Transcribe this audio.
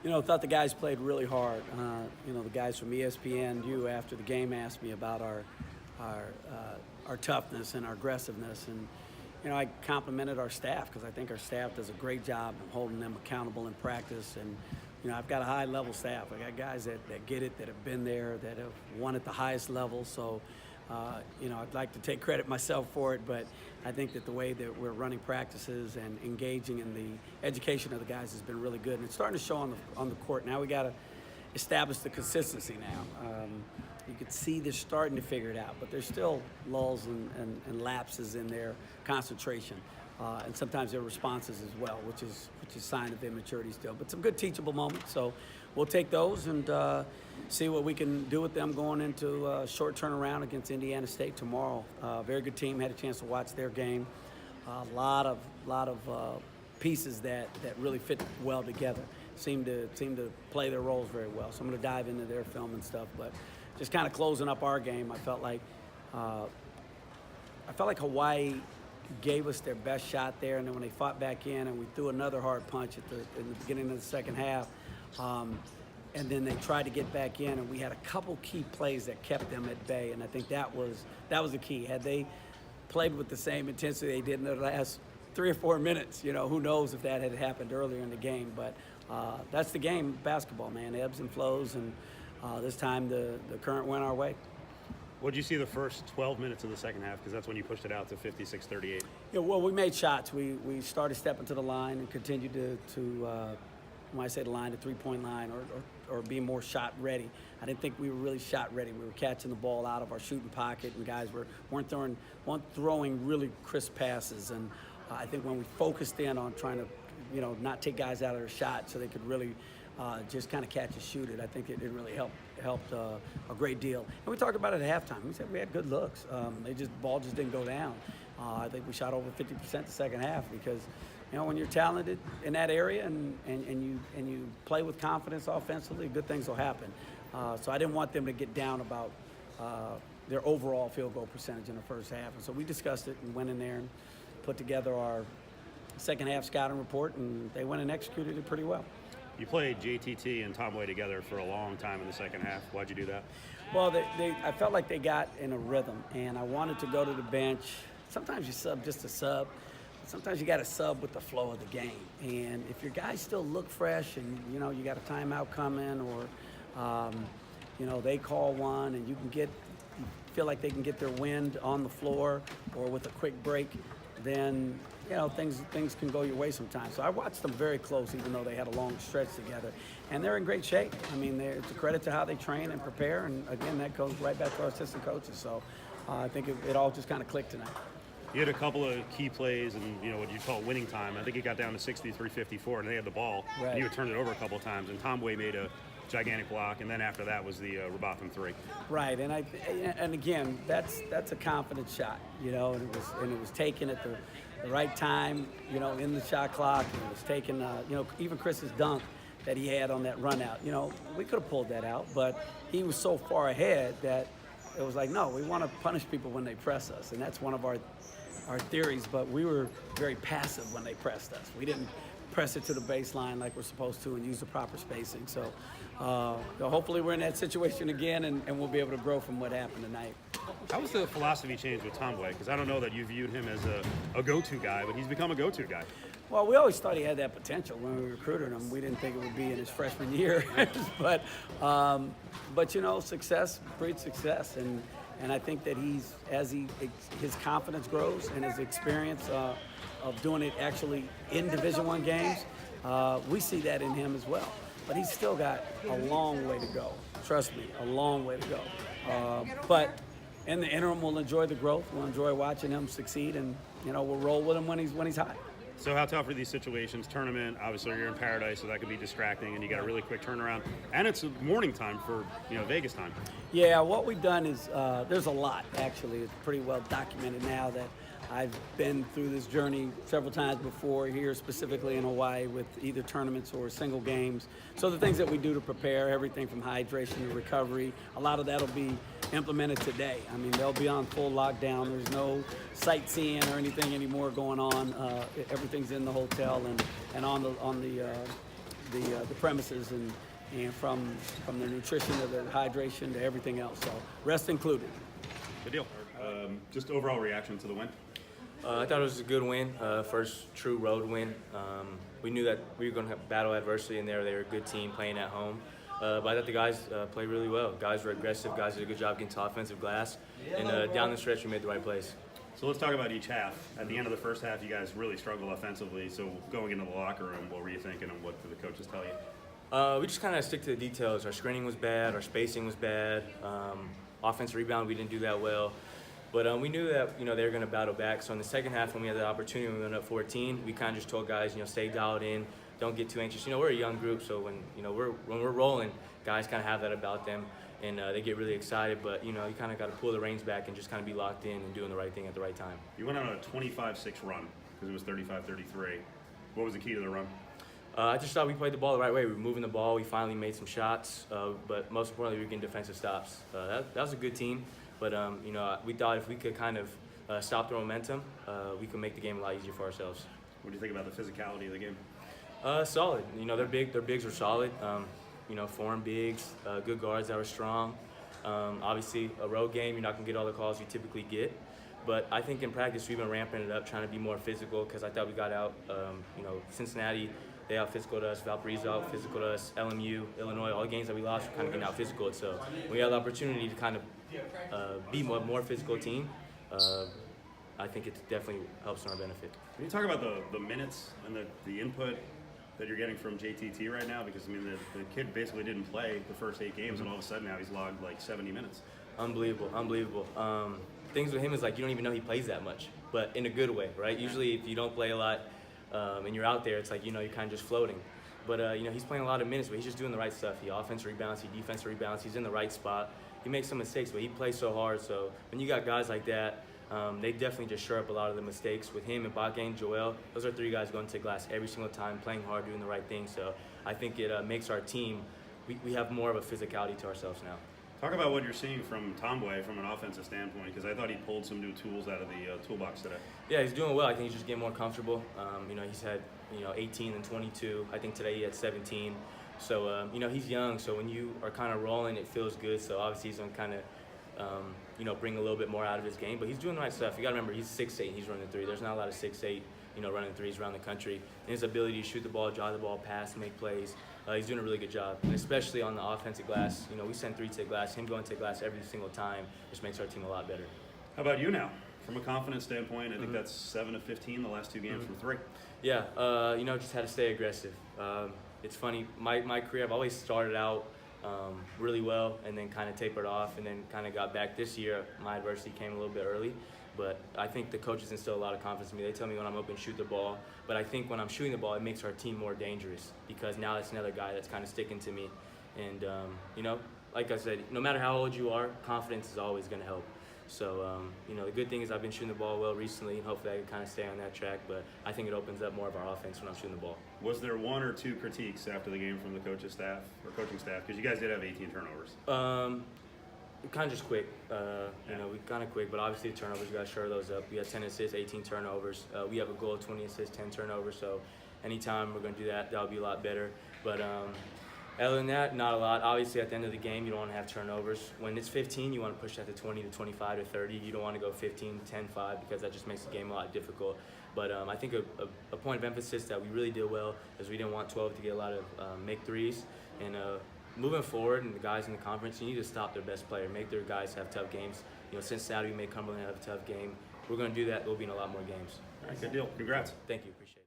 Thought the guys played really hard. The guys from ESPN, after the game asked me about our toughness and our aggressiveness, and I complimented our staff because I think our staff does a great job of holding them accountable in practice. And I've got a high-level staff. I got guys that get it, that have been there, that have won at the highest level. So, I'd like to take credit myself for it, but I think that the way that we're running practices and engaging in the education of the guys has been really good, and it's starting to show on the court. Now we got to establish the consistency now. You could see they're starting to figure it out, but there's still lulls and lapses in their concentration, and sometimes their responses as well, which is a sign of immaturity still. But some good teachable moments, so we'll take those and see what we can do with them going into a short turnaround against Indiana State tomorrow. Very good team. Had a chance to watch their game. A lot of pieces that really fit well together. Seem to play their roles very well. So I'm going to dive into their film and stuff, but just kind of closing up our game, I felt like Hawaii gave us their best shot there, and then when they fought back in and we threw another hard punch in the beginning of the second half, and then they tried to get back in, and we had a couple key plays that kept them at bay, and I think that was the key. Had they played with the same intensity they did in the last 3 or 4 minutes, who knows if that had happened earlier in the game. But that's the game, basketball, man, ebbs and flows, and this time the current went our way. What did you see the first 12 minutes of the second half? Because that's when you pushed it out to 56-38. Yeah, well, we made shots. We started stepping to the line and continued to when I say the line, the three-point line, or be more shot ready. I didn't think we were really shot ready. We were catching the ball out of our shooting pocket, and guys weren't throwing really crisp passes. And I think when we focused in on trying to, not take guys out of their shot so they could really just kind of catch and shoot it, I think it really helped a great deal. And we talked about it at halftime. We said we had good looks. Ball just didn't go down. I think we shot over 50% the second half because, when you're talented in that area and you play with confidence offensively, good things will happen. So I didn't want them to get down about their overall field goal percentage in the first half. And so we discussed it and went in there and put together our second half scouting report, and they went and executed it pretty well. You played JTT and Tom Way together for a long time in the second half. Why'd you do that? Well, I felt like they got in a rhythm, and I wanted to go to the bench. Sometimes you sub just to sub. Sometimes you got to sub with the flow of the game. And if your guys still look fresh and, you got a timeout coming or, they call one and you feel like they can get their wind on the floor or with a quick break, then, things can go your way sometimes. So I watched them very close, even though they had a long stretch together. And they're in great shape. I mean, it's a credit to how they train and prepare. And, again, that goes right back to our assistant coaches. So I think it all just kind of clicked tonight. You had a couple of key plays and, what you call winning time. I think it got down to 63-54, and they had the ball. Right. And you had turned it over a couple of times, and Tom Way made a gigantic block, and then after that was the Robotham three. Right, and again, that's a confident shot, and it was taken at the right time, in the shot clock. And it was taken, even Chris's dunk that he had on that run out. We could have pulled that out, but he was so far ahead that it was like, no, we want to punish people when they press us, and that's one of our theories. But we were very passive when they pressed us. We didn't press it to the baseline like we're supposed to and use the proper spacing. So hopefully we're in that situation again, and we'll be able to grow from what happened tonight. How was the philosophy change with Tom Way? Because I don't know that you viewed him as a go-to guy, but he's become a go-to guy. Well, we always thought he had that potential when we recruited him. We didn't think it would be in his freshman year, but success breeds success, and I think that his confidence grows and his experience of doing it actually in Division I games, we see that in him as well. But he's still got a long way to go. Trust me, a long way to go. But in the interim, we'll enjoy the growth. We'll enjoy watching him succeed, and we'll roll with him when he's hot. So how tough are these situations? Tournament, obviously you're in paradise, so that could be distracting, and you got a really quick turnaround. And it's morning time for Vegas time. Yeah, what we've done is there's a lot, actually. It's pretty well documented now that I've been through this journey several times before here, specifically in Hawaii, with either tournaments or single games. So the things that we do to prepare, everything from hydration to recovery, a lot of that will be implemented today. I mean, they'll be on full lockdown. There's no sightseeing or anything anymore going on. Everything's in the hotel and on the the premises and from their nutrition to their hydration to everything else. So rest included. Good deal. Just overall reaction to the win. I thought it was a good win, first true road win. We knew that we were going to battle adversity in there. They were a good team playing at home. But I thought the guys played really well. Guys were aggressive. Guys did a good job getting to offensive glass. And down the stretch, we made the right plays. So let's talk about each half. At the end of the first half, you guys really struggled offensively. So going into the locker room, what were you thinking and what did the coaches tell you? We just kind of stick to the details. Our screening was bad. Our spacing was bad. Offensive rebound, we didn't do that well. But we knew that they were going to battle back. So in the second half, when we had the opportunity, when we went up 14, we kind of just told guys, stay dialed in, don't get too anxious. We're a young group, so when we're rolling, guys kind of have that about them, and they get really excited. But you kind of got to pull the reins back and just kind of be locked in and doing the right thing at the right time. You went on a 25-6 run because it was 35-33. What was the key to the run? I just thought we played the ball the right way. We were moving the ball. We finally made some shots, but most importantly, we were getting defensive stops. That was a good team. But we thought if we could kind of stop the momentum, we could make the game a lot easier for ourselves. What do you think about the physicality of the game? Solid. They're big. Their bigs were solid. Foreign bigs, good guards that were strong. Obviously, a road game, you're not gonna get all the calls you typically get. But I think in practice we've been ramping it up, trying to be more physical because I thought we got out. Cincinnati, they out physicaled us. Valparaiso out physicaled us. LMU, Illinois, all the games that we lost were kind of getting out physical. So we had the opportunity to kind of be a more physical team. I think it definitely helps in our benefit. Can you talk about the minutes and the input that you're getting from JTT right now? Because the kid basically didn't play the first 8 games, and all of a sudden now he's logged like 70 minutes. Unbelievable. Things with him is like you don't even know he plays that much, but in a good way, right? Usually if you don't play a lot and you're out there, it's like you're kind of just floating. But he's playing a lot of minutes, but he's just doing the right stuff. He offensive rebounds, he defensive rebounds, he's in the right spot. He makes some mistakes, but he plays so hard. So when you got guys like that, they definitely just shore up a lot of the mistakes. With him and Postgame, Joel, those are 3 guys going to glass every single time, playing hard, doing the right thing. So I think it makes our team, we have more of a physicality to ourselves now. Talk about what you're seeing from Tomboy from an offensive standpoint, because I thought he pulled some new tools out of the toolbox today. Yeah, he's doing well. I think he's just getting more comfortable. He's had 18 and 22. I think today he had 17. So he's young. So when you are kind of rolling, it feels good. So obviously he's going to kind of bring a little bit more out of his game. But he's doing the right stuff. You got to remember he's 6'8". He's running 3. There's not a lot of 6'8". Running threes around the country. And his ability to shoot the ball, drive the ball, pass, make plays, he's doing a really good job. And especially on the offensive glass, we send 3 to the glass. Him going to the glass every single time just makes our team a lot better. How about you now? From a confidence standpoint, I think that's 7 of 15 the last 2 games from 3. Yeah, just had to stay aggressive. It's funny, my career, I've always started out really well and then kind of tapered off and then kind of got back. This year, my adversity came a little bit early. But I think the coaches instill a lot of confidence in me. They tell me when I'm open, shoot the ball. But I think when I'm shooting the ball, it makes our team more dangerous because now it's another guy that's kind of sticking to me. And, like I said, no matter how old you are, confidence is always going to help. So, the good thing is I've been shooting the ball well recently, and hopefully I can kind of stay on that track. But I think it opens up more of our offense when I'm shooting the ball. Was there 1 or 2 critiques after the game from the coaching staff? Because you guys did have 18 turnovers. Kind of just quick. We kind of quick, but obviously the turnovers, we got to shore those up. We had 10 assists, 18 turnovers. We have a goal of 20 assists, 10 turnovers. So anytime we're going to do that, that'll be a lot better. But other than that, not a lot. Obviously, at the end of the game, you don't want to have turnovers. When it's 15, you want to push that to 20 to 25 to 30. You don't want to go 15, 10, 5 because that just makes the game a lot difficult. But I think a point of emphasis that we really did well is we didn't want 12 to get a lot of make threes. And moving forward, and the guys in the conference, you need to stop their best player, make their guys have tough games. Cincinnati made Cumberland have a tough game. We're going to do that. We'll be in a lot more games. All right, good deal. Congrats. Thank you. Appreciate it.